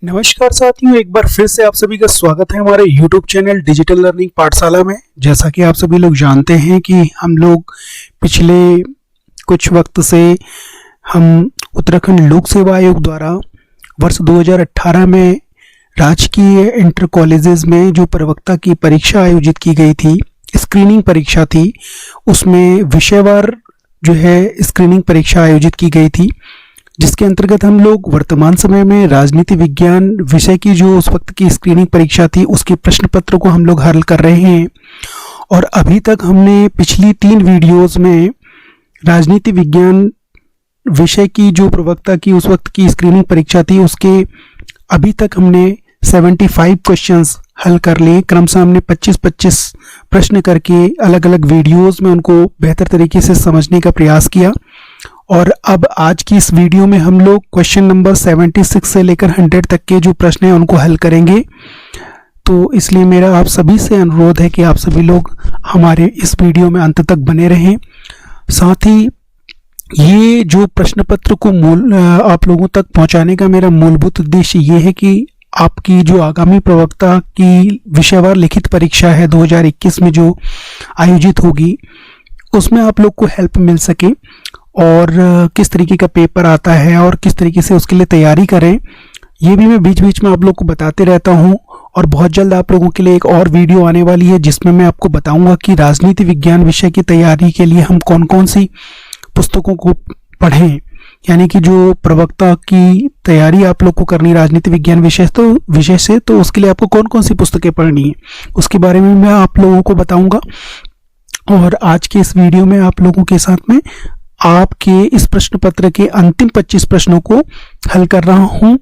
नमस्कार साथियों, एक बार फिर से आप सभी का स्वागत है हमारे YouTube चैनल डिजिटल लर्निंग पाठशाला में। जैसा कि आप सभी लोग जानते हैं कि हम लोग पिछले कुछ वक्त से हम उत्तराखंड लोक सेवा आयोग द्वारा वर्ष 2018 में राजकीय इंटर कॉलेजेस में जो प्रवक्ता की परीक्षा आयोजित की गई थी, स्क्रीनिंग परीक्षा थी, उसमें विषयवार जो है स्क्रीनिंग परीक्षा आयोजित की गई थी, जिसके अंतर्गत हम लोग वर्तमान समय में राजनीति विज्ञान विषय की जो उस वक्त की स्क्रीनिंग परीक्षा थी उसके प्रश्न पत्र को हम लोग हल कर रहे हैं। और अभी तक हमने पिछली 3 वीडियोस में राजनीति विज्ञान विषय की जो प्रवक्ता की उस वक्त की स्क्रीनिंग परीक्षा थी उसके अभी तक हमने 75 क्वेश्चंस हल कर लिए। क्रमशः हमने 25-25 प्रश्न करके अलग अलग वीडियोस में उनको बेहतर तरीके से समझने का प्रयास किया। और अब आज की इस वीडियो में हम लोग क्वेश्चन नंबर 76 से लेकर 100 तक के जो प्रश्न हैं उनको हल करेंगे। तो इसलिए मेरा आप सभी से अनुरोध है कि आप सभी लोग हमारे इस वीडियो में अंत तक बने रहें। साथ ही ये जो प्रश्न पत्र को आप लोगों तक पहुंचाने का मेरा मूलभूत उद्देश्य ये है कि आपकी जो आगामी प्रवक्ता की विषयवार लिखित परीक्षा है 2021 में जो आयोजित होगी, उसमें आप लोग को हेल्प मिल सके और किस तरीके का पेपर आता है और किस तरीके से उसके लिए तैयारी करें, ये भी मैं बीच बीच में आप लोग को बताते रहता हूँ। और बहुत जल्द आप लोगों के लिए एक और वीडियो आने वाली है जिसमें मैं आपको बताऊंगा कि राजनीति विज्ञान विषय की तैयारी के लिए हम कौन कौन सी पुस्तकों को पढ़ें, यानी कि जो प्रवक्ता की तैयारी आप लोग को करनी राजनीति विज्ञान विषय से तो उसके लिए आपको कौन कौन सी पुस्तकें पढ़नी है उसके बारे में मैं आप लोगों को बताऊंगा। और आज के इस वीडियो में आप लोगों के साथ में आपके इस प्रश्न पत्र के अंतिम 25 प्रश्नों को हल कर रहा हूं।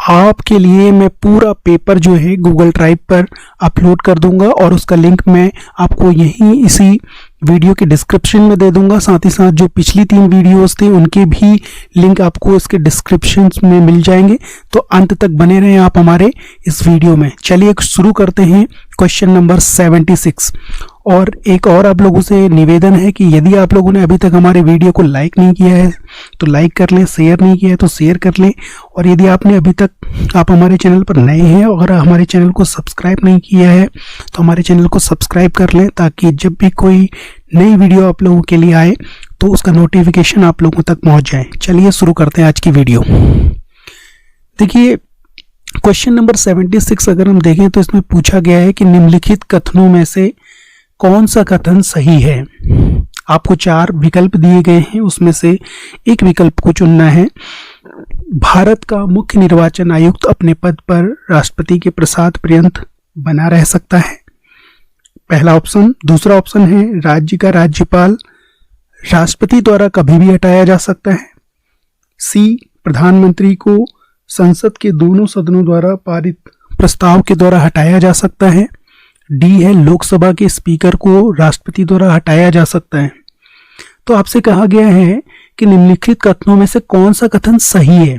आपके लिए मैं पूरा पेपर जो है गूगल ड्राइव पर अपलोड कर दूंगा और उसका लिंक मैं आपको यहीं इसी वीडियो के डिस्क्रिप्शन में दे दूंगा। साथ ही साथ जो पिछली 3 वीडियोस थे उनके भी लिंक आपको इसके डिस्क्रिप्शन में मिल जाएंगे। तो अंत तक बने रहें आप हमारे इस वीडियो में। चलिए शुरू करते हैं क्वेश्चन नंबर 76। और एक और आप लोगों से निवेदन है कि यदि आप लोगों ने अभी तक हमारे वीडियो को लाइक नहीं किया है तो लाइक कर लें, शेयर नहीं किया है तो शेयर कर लें। और यदि आपने अभी तक आप हमारे चैनल पर नए हैं और हमारे चैनल को सब्सक्राइब नहीं किया है तो हमारे चैनल को सब्सक्राइब कर लें, ताकि जब भी कोई नई वीडियो आप लोगों के लिए आए तो उसका नोटिफिकेशन आप लोगों तक पहुंच जाए। चलिए शुरू करते हैं आज की वीडियो। देखिए क्वेश्चन नंबर 76 अगर हम देखें तो इसमें पूछा गया है कि निम्नलिखित कथनों में से कौन सा कथन सही है। आपको 4 विकल्प दिए गए हैं, उसमें से एक विकल्प को चुनना है। भारत का मुख्य निर्वाचन आयुक्त अपने पद पर राष्ट्रपति के प्रसाद पर्यंत बना रह सकता है, पहला ऑप्शन। दूसरा ऑप्शन है राज्य का राज्यपाल राष्ट्रपति द्वारा कभी भी हटाया जा सकता है। सी, प्रधानमंत्री को संसद के दोनों सदनों द्वारा पारित प्रस्ताव के द्वारा हटाया जा सकता है। डी है लोकसभा के स्पीकर को राष्ट्रपति द्वारा हटाया जा सकता है। तो आपसे कहा गया है कि निम्नलिखित कथनों में से कौन सा कथन सही है।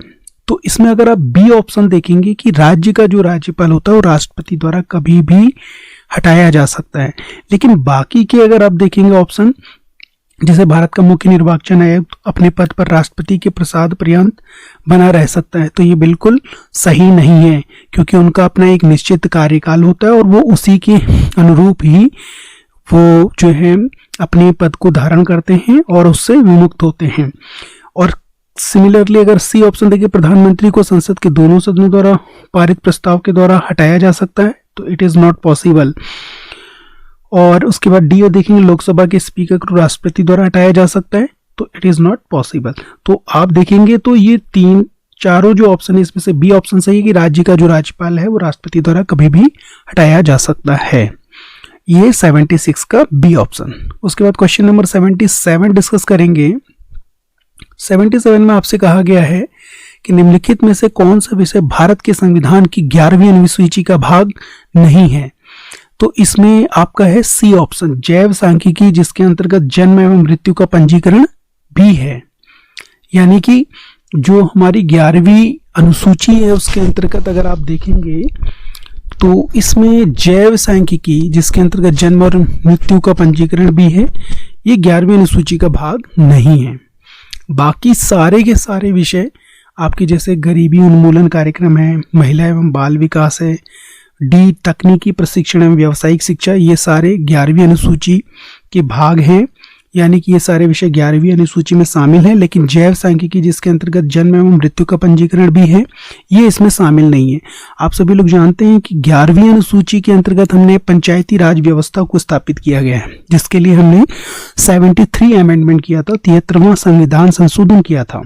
तो इसमें अगर आप बी ऑप्शन देखेंगे कि राज्य का जो राज्यपाल होता है वो राष्ट्रपति द्वारा कभी भी हटाया जा सकता है, लेकिन बाकी के अगर आप देखेंगे ऑप्शन, जैसे भारत का मुख्य निर्वाचन आयुक्त अपने पद पर राष्ट्रपति के प्रसाद पर्यंत बना रह सकता है, तो ये बिल्कुल सही नहीं है, क्योंकि उनका अपना एक निश्चित कार्यकाल होता है और वो उसी के अनुरूप ही वो जो है अपने पद को धारण करते हैं और उससे विमुक्त होते हैं। और सिमिलरली अगर सी ऑप्शन देखिए, प्रधानमंत्री को संसद के दोनों सदनों द्वारा पारित प्रस्ताव के द्वारा हटाया जा सकता है, तो इट इज नॉट पॉसिबल। और उसके बाद डी देखेंगे, लोकसभा के स्पीकर को राष्ट्रपति द्वारा हटाया जा सकता है, तो इट इज नॉट पॉसिबल। तो आप देखेंगे तो ये 4 जो ऑप्शन है इसमें से बी ऑप्शन सही है कि राज्य का जो राज्यपाल है वो राष्ट्रपति द्वारा कभी भी हटाया जा सकता है। ये 76 का बी ऑप्शन। उसके बाद क्वेश्चन नंबर 77 डिस्कस करेंगे। 77 में आपसे कहा गया है कि निम्नलिखित में से कौन सा विषय भारत के संविधान की 11वीं अनुसूची का भाग नहीं है। तो इसमें आपका है सी ऑप्शन, जैव सांख्यिकी, जिसके अंतर्गत जन्म एवं मृत्यु का पंजीकरण भी है। यानी कि जो हमारी 11वीं अनुसूची है उसके अंतर्गत अगर आप देखेंगे तो इसमें जैव सांख्यिकी, जिसके अंतर्गत जन्म और मृत्यु का पंजीकरण भी है, ये 11वीं अनुसूची का भाग नहीं है। बाकी सारे के सारे विषय आपकी जैसे गरीबी उन्मूलन कार्यक्रम है, महिला एवं बाल विकास है, डी तकनीकी प्रशिक्षण एवं व्यावसायिक शिक्षा, ये सारे 11वीं अनुसूची के भाग हैं, यानी कि ये सारे विषय 11वीं अनुसूची में शामिल हैं। लेकिन जैव सांख्यिकी जिसके अंतर्गत जन्म एवं मृत्यु का पंजीकरण भी है, ये इसमें शामिल नहीं है। आप सभी लोग जानते हैं कि 11वीं अनुसूची के अंतर्गत हमने पंचायती राज व्यवस्था को स्थापित किया गया है, जिसके लिए हमने 73 अमेंडमेंट किया था, 73वां संविधान संशोधन किया था।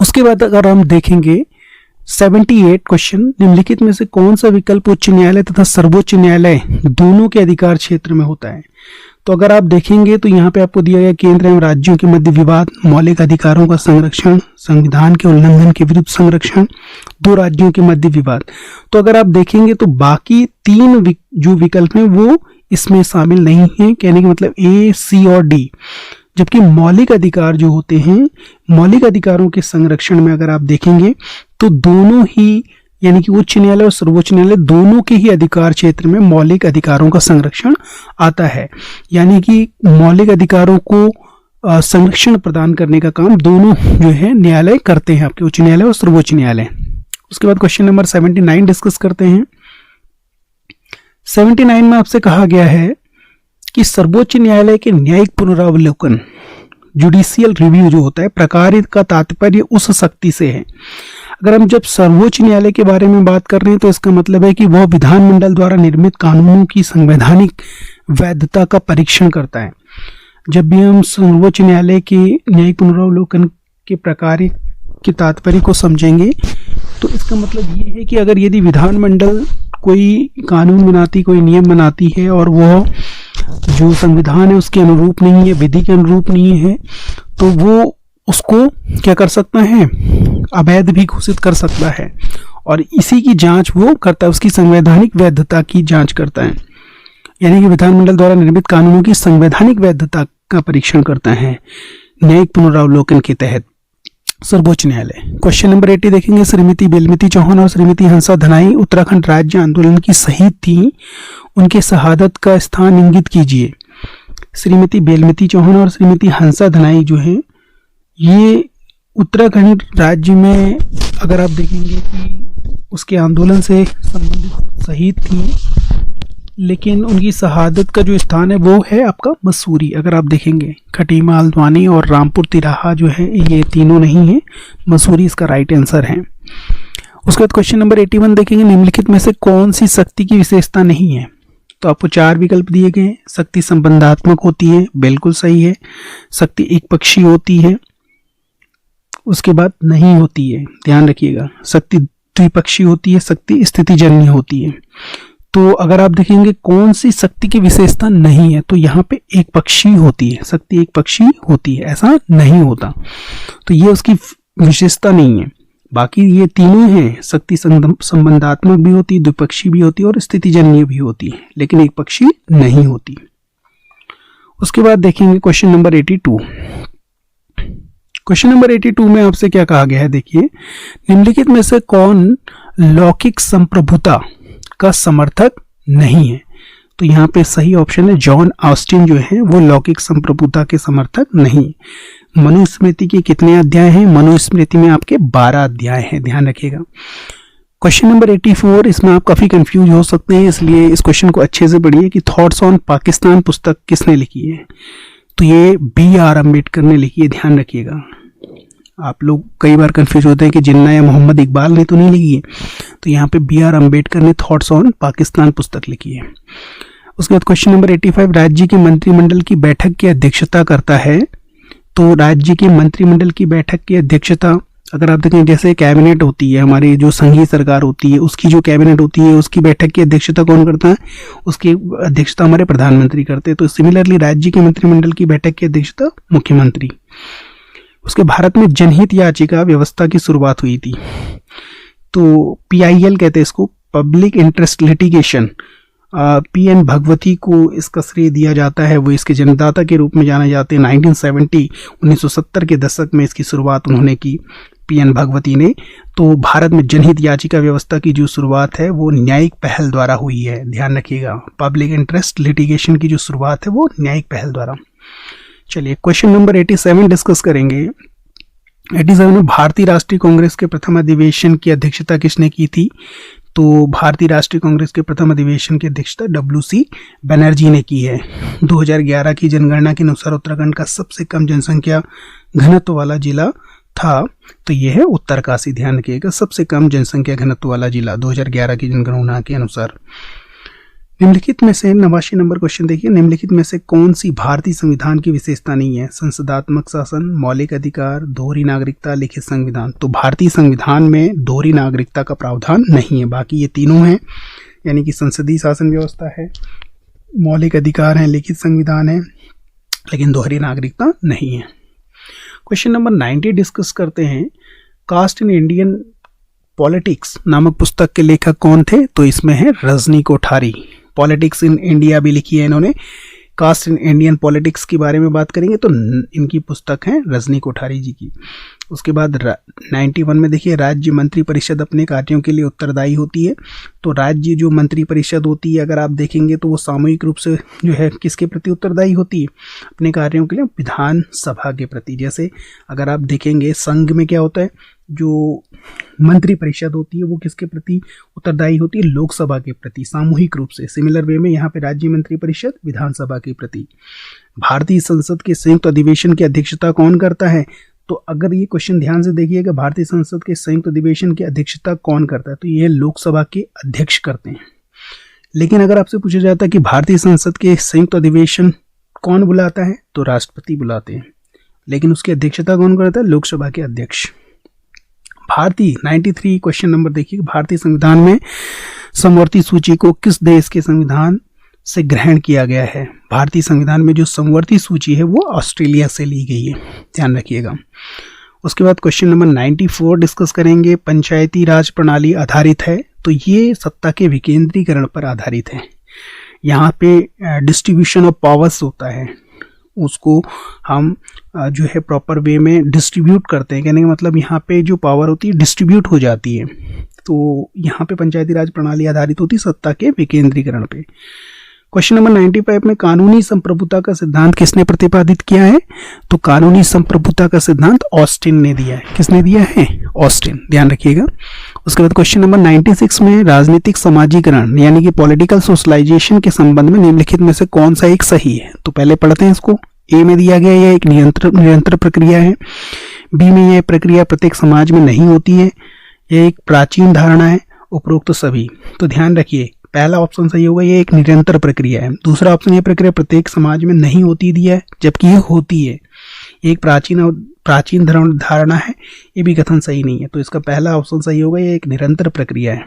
उसके बाद अगर हम देखेंगे 78 क्वेश्चन, निम्नलिखित में से कौन सा विकल्प उच्च न्यायालय तथा सर्वोच्च न्यायालय दोनों के अधिकार क्षेत्र में होता है? तो अगर आप देखेंगे तो यहाँ पे आपको दिया गया केंद्र एवं राज्यों के मध्य विवाद, मौलिक अधिकारों का संरक्षण, संविधान के उल्लंघन के विरुद्ध संरक्षण, दो राज्यों के मध्य विवाद। तो अगर आप देखेंगे तो बाकी 3 जो विकल्प हैं वो इसमें शामिल नहीं है, कहने का मतलब ए, सी और डी। जबकि मौलिक अधिकार जो होते हैं, मौलिक अधिकारों के संरक्षण में अगर आप देखेंगे तो दोनों ही, यानी कि उच्च न्यायालय और सर्वोच्च न्यायालय दोनों के ही अधिकार क्षेत्र में मौलिक अधिकारों का संरक्षण आता है। यानी कि मौलिक अधिकारों को संरक्षण प्रदान करने का काम दोनों जो है न्यायालय करते हैं, आपके उच्च न्यायालय और सर्वोच्च न्यायालय। उसके बाद क्वेश्चन नंबर 79 डिस्कस करते हैं। 79 में आपसे कहा गया है कि सर्वोच्च न्यायालय के न्यायिक पुनरावलोकन, जुडिशियल रिव्यू जो होता है, प्रकारित का तात्पर्य उस शक्ति से है। अगर हम जब सर्वोच्च न्यायालय के बारे में बात कर रहे हैं तो इसका मतलब है कि वह विधानमंडल द्वारा निर्मित कानूनों की संवैधानिक वैधता का परीक्षण करता है। जब भी हम सर्वोच्च न्यायालय के न्यायिक पुनरावलोकन के प्रकार्य के तात्पर्य को समझेंगे तो इसका मतलब ये है कि अगर यदि विधानमंडल कोई कानून बनाती, कोई नियम बनाती है और वह जो संविधान है उसके अनुरूप नहीं है, विधि के अनुरूप नहीं है, तो वो उसको क्या कर सकता है, अवैध भी घोषित कर सकता है। और इसी की जांच वो करता है, उसकी संवैधानिक वैधता की जांच करता है। यानी कि विधानमंडल द्वारा निर्मित कानूनों की संवैधानिक वैधता का परीक्षण करता है न्यायिक पुनरावलोकन के तहत सर्वोच्च न्यायालय। क्वेश्चन नंबर 80 देखेंगे। श्रीमती बेलमती चौहान और श्रीमती हंसा धनाई उत्तराखंड राज्य आंदोलन की शहीद थी, उनके शहादत का स्थान इंगित कीजिए। श्रीमती बेलमती चौहान और श्रीमती हंसा धनाई जो है ये उत्तराखंड राज्य में, अगर आप देखेंगे कि उसके आंदोलन से संबंधित शहीद थी, लेकिन उनकी शहादत का जो स्थान है वो है आपका मसूरी। अगर आप देखेंगे खटीमा, हल्द्वानी और रामपुर तिराहा जो है ये तीनों नहीं है, मसूरी इसका राइट आंसर है। उसके बाद क्वेश्चन नंबर 81 देखेंगे। निम्नलिखित में से कौन सी शक्ति की विशेषता नहीं है? तो आपको 4 विकल्प दिए गए हैं। शक्ति संबंधात्मक होती है, बिल्कुल सही है। शक्ति एक पक्षी होती है, उसके बाद नहीं होती है, ध्यान रखिएगा। शक्ति द्विपक्षीय होती है, शक्ति स्थितिजन्य होती है। तो अगर आप देखेंगे कौन सी शक्ति की विशेषता नहीं है, तो यहाँ पे एक पक्षी होती है, शक्ति एक पक्षी होती है, ऐसा नहीं होता। तो ये उसकी विशेषता नहीं है। बाकी ये तीनों हैं, शक्ति संबंधात्मक भी होती है, द्विपक्षीय भी होती है और स्थितिजन्य भी होती है, लेकिन एक पक्षी नहीं होती। उसके बाद देखेंगे क्वेश्चन नंबर 82। क्वेश्चन नंबर 82 में आपसे क्या कहा गया है, देखिए। निम्नलिखित में से कौन लौकिक संप्रभुता का समर्थक नहीं है? तो यहाँ पे सही ऑप्शन है जॉन ऑस्टिन जो है वो लौकिक संप्रभुता के समर्थक नहीं। मनुस्मृति के कितने अध्याय हैं? मनुस्मृति में आपके 12 अध्याय हैं, ध्यान रखिएगा। क्वेश्चन नंबर 84, इसमें आप काफी कंफ्यूज हो सकते हैं, इसलिए इस क्वेश्चन को अच्छे से पढ़िए कि थॉट्स ऑन पाकिस्तान पुस्तक किसने लिखी है? तो ये B.R. अम्बेडकर ने लिखी है, ध्यान रखिएगा। आप लोग कई बार कंफ्यूज होते हैं कि जिन्ना या मोहम्मद इकबाल ने तो नहीं लिखी है, तो यहाँ पे B.R. अम्बेडकर ने थॉट्स ऑन पाकिस्तान पुस्तक लिखी है। उसके बाद क्वेश्चन नंबर 85, राज्य के मंत्रिमंडल की बैठक की अध्यक्षता करता है। तो राज्य के मंत्रिमंडल की बैठक की अध्यक्षता अगर आप देखें, जैसे कैबिनेट होती है हमारी, जो संघीय सरकार होती है उसकी जो कैबिनेट होती है उसकी बैठक की अध्यक्षता कौन करता है? उसकी अध्यक्षता हमारे प्रधानमंत्री करते हैं। तो सिमिलरली राज्य के मंत्रिमंडल की बैठक की अध्यक्षता मुख्यमंत्री। उसके भारत में जनहित याचिका व्यवस्था की शुरुआत हुई थी, तो PIL कहते हैं इसको, public interest litigation. PN Bhagwati को इसका श्रेय दिया जाता है, वो इसके जन्मदाता के रूप में जाने जाते हैं। 1970 के दशक में इसकी शुरुआत उन्होंने की, PN भगवती ने। तो भारत में जनहित याचिका व्यवस्था की जो शुरुआत है वो न्यायिक पहल द्वारा हुई है, ध्यान रखिएगा। पब्लिक इंटरेस्ट लिटिगेशन की जो शुरुआत है वो न्यायिक पहल द्वारा। चलिए क्वेश्चन नंबर 87 डिस्कस करेंगे। 87 में भारतीय राष्ट्रीय कांग्रेस के प्रथम अधिवेशन की अध्यक्षता किसने की थी? तो भारतीय राष्ट्रीय कांग्रेस के प्रथम अधिवेशन की अध्यक्षता WC बनर्जी ने की है। 2011 की जनगणना के अनुसार उत्तराखंड का सबसे कम जनसंख्या घनत्व वाला जिला था, तो यह है उत्तरकाशी। ध्यान रखिएगा, सबसे कम जनसंख्या घनत्व वाला जिला 2011 की जनगणना के अनुसार। निम्नलिखित में से 89 नंबर क्वेश्चन देखिए, निम्नलिखित में से कौन सी भारतीय संविधान की विशेषता नहीं है? संसदात्मक शासन, मौलिक अधिकार, दोहरी नागरिकता, लिखित संविधान। तो भारतीय संविधान में दोहरी नागरिकता का प्रावधान नहीं है, बाकी ये तीनों हैं, यानी कि संसदीय शासन व्यवस्था है, मौलिक अधिकार है, लिखित संविधान है, लेकिन दोहरी नागरिकता नहीं है। क्वेश्चन नंबर 90 डिस्कस करते हैं। कास्ट इन इंडियन पॉलिटिक्स नामक पुस्तक के लेखक कौन थे? तो इसमें है Rajni Kothari. Politics in India भी लिखी है इन्होंने। कास्ट इन इंडियन पॉलिटिक्स के बारे में बात करेंगे तो इनकी पुस्तक है रजनी कोठारी जी की। उसके बाद 91 में देखिए, राज्य मंत्री परिषद अपने कार्यों के लिए उत्तरदायी होती है। तो राज्य जो मंत्री परिषद होती है, अगर आप देखेंगे तो वो सामूहिक रूप से जो है किसके प्रति उत्तरदायी होती है? अपने कार्यों के लिए विधानसभा के प्रति। जैसे अगर आप देखेंगे संघ में क्या होता है, जो मंत्री परिषद होती है वो किसके प्रति उत्तरदायी होती है? लोकसभा के प्रति, सामूहिक रूप से। सिमिलर वे में यहाँ पे राज्य मंत्री परिषद विधानसभा के प्रति। भारतीय संसद के संयुक्त अधिवेशन की अध्यक्षता कौन करता है? तो अगर ये क्वेश्चन ध्यान से देखिएगा, भारतीय संसद के संयुक्त अधिवेशन की अध्यक्षता कौन करता है? तो ये लोकसभा के अध्यक्ष करते हैं। लेकिन अगर आपसे पूछा जाता है कि भारतीय संसद के संयुक्त अधिवेशन कौन बुलाता है? तो राष्ट्रपति बुलाते हैं, लेकिन उसकी अध्यक्षता कौन करता है? लोकसभा के अध्यक्ष। भारतीय 93 क्वेश्चन नंबर देखिए, भारतीय संविधान में समवर्ती सूची को किस देश के संविधान से ग्रहण किया गया है? भारतीय संविधान में जो समवर्ती सूची है वो ऑस्ट्रेलिया से ली गई है, ध्यान रखिएगा। उसके बाद क्वेश्चन नंबर 94 डिस्कस करेंगे। पंचायती राज प्रणाली आधारित है, तो ये सत्ता के विकेंद्रीकरण पर आधारित है। यहाँ पे डिस्ट्रीब्यूशन ऑफ पावर्स होता है, उसको हम जो है प्रॉपर वे में डिस्ट्रीब्यूट करते हैं। कहने का मतलब यहाँ पे जो पावर होती है डिस्ट्रीब्यूट हो जाती है, तो यहाँ पे पंचायती राज प्रणाली आधारित होती है सत्ता के विकेंद्रीकरण पे। क्वेश्चन नंबर 95 में कानूनी संप्रभुता का सिद्धांत किसने प्रतिपादित किया है? तो कानूनी संप्रभुता का सिद्धांत ऑस्टिन ने दिया है। किसने दिया है? ऑस्टिन, ध्यान रखिएगा। उसके बाद क्वेश्चन नंबर 96 में राजनीतिक समाजीकरण यानी कि पॉलिटिकल सोशलाइजेशन के संबंध में निम्नलिखित में से कौन सा एक सही है? तो पहले पढ़ते हैं इसको। ए में दिया गया यह एक निरंतर प्रक्रिया है। बी में यह प्रक्रिया प्रत्येक समाज में नहीं होती है, यह एक प्राचीन धारणा है। उपरोक्त सभी। तो ध्यान रखिए, पहला ऑप्शन सही होगा, ये एक निरंतर प्रक्रिया है। दूसरा ऑप्शन, ये प्रक्रिया प्रत्येक समाज में नहीं होती दिया है, जबकि ये होती है। एक प्राचीन धारणा है, ये भी कथन सही नहीं है। तो इसका पहला ऑप्शन सही होगा, ये एक निरंतर प्रक्रिया है।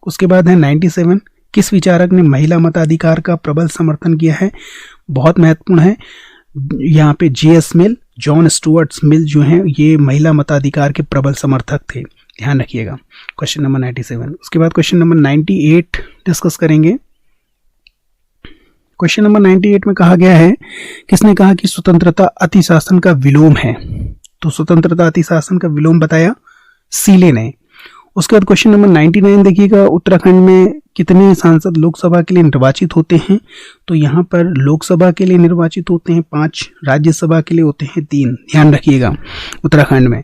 उसके बाद है 97, किस विचारक ने महिला मताधिकार का प्रबल समर्थन किया है? बहुत महत्वपूर्ण है। यहाँ पे J.S. मिल, जॉन स्टुअर्ट मिल जो हैं, ये महिला मताधिकार के प्रबल समर्थक थे, ध्यान रखिएगा। Question number 97। उसके बाद क्वेश्चन नंबर 98 डिस्कस करेंगे। क्वेश्चन नंबर 98 में कहा गया है, किसने कहा कि स्वतंत्रता अतिशासन का विलोम है? तो स्वतंत्रता अतिशासन का विलोम बताया सीले ने। उसके बाद क्वेश्चन नंबर 99 देखिएगा, उत्तराखंड में कितने सांसद लोकसभा के लिए निर्वाचित होते हैं? तो यहाँ पर लोकसभा के लिए निर्वाचित होते हैं 5, राज्यसभा के लिए होते हैं 3, ध्यान रखिएगा उत्तराखंड में।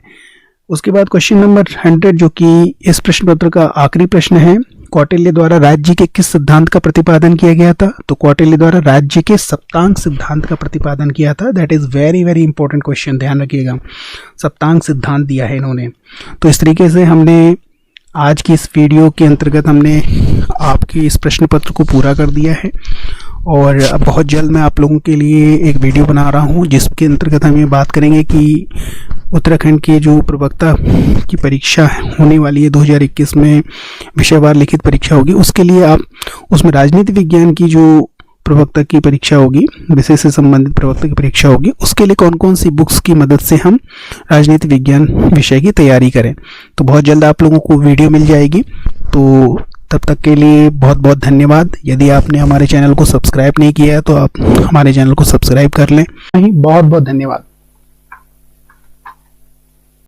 उसके बाद क्वेश्चन नंबर 100 जो कि इस प्रश्न पत्र का आखिरी प्रश्न है, कौटिल्य द्वारा राज्य के किस सिद्धांत का प्रतिपादन किया गया था? तो कौटिल्य द्वारा राज्य के सप्तांग सिद्धांत का प्रतिपादन किया था। That is very very important question, ध्यान रखिएगा। सप्तांग सिद्धांत दिया है इन्होंने। तो इस तरीके से हमने आज की इस वीडियो के अंतर्गत हमने आपके इस प्रश्न पत्र को पूरा कर दिया है, और अब बहुत जल्द मैं आप लोगों के लिए एक वीडियो बना रहा हूं जिसके अंतर्गत हम ये बात करेंगे कि उत्तराखंड के जो प्रवक्ता की परीक्षा होने वाली है 2021 में, विषयवार लिखित परीक्षा होगी, उसके लिए आप उसमें राजनीति विज्ञान की जो प्रवक्ता की परीक्षा होगी, विषय से संबंधित प्रवक्ता की परीक्षा होगी, उसके लिए कौन कौन सी बुक्स की मदद से हम राजनीति विज्ञान विषय की तैयारी करें। तो बहुत जल्द आप लोगों को वीडियो मिल जाएगी। तो तब तक के लिए बहुत बहुत धन्यवाद। यदि आपने हमारे चैनल को सब्सक्राइब नहीं किया है तो आप हमारे चैनल को सब्सक्राइब कर लें। बहुत बहुत धन्यवाद।